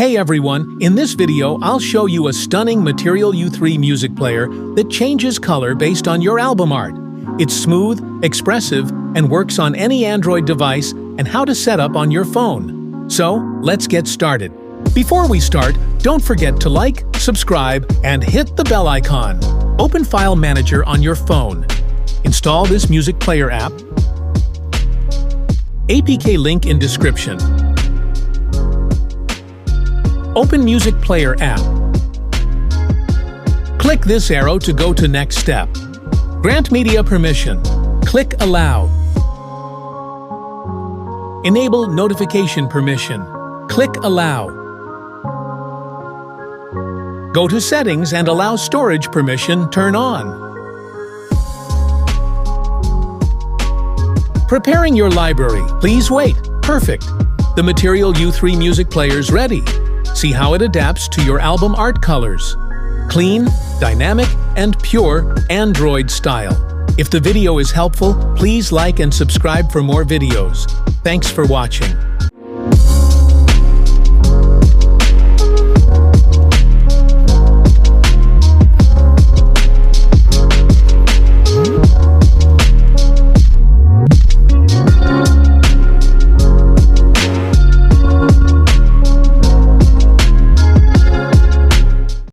Hey everyone, in this video I'll show you a stunning Material U3 music player that changes color based on your album art. It's smooth, expressive, and works on any Android device and how to set up on your phone. So, let's get started. Before we start, don't forget to like, subscribe, and hit the bell icon. Open File Manager on your phone. Install this music player app. APK link in description. Open Music Player app. Click this arrow to go to next step. Grant media permission. Click Allow. Enable notification permission. Click Allow. Go to Settings and allow storage permission turn on. Preparing your library. Please wait. Perfect. The Material U3 music player's ready. See how it adapts to your album art colors. Clean, dynamic, and pure Android style. If the video is helpful, please like and subscribe for more videos. Thanks for watching.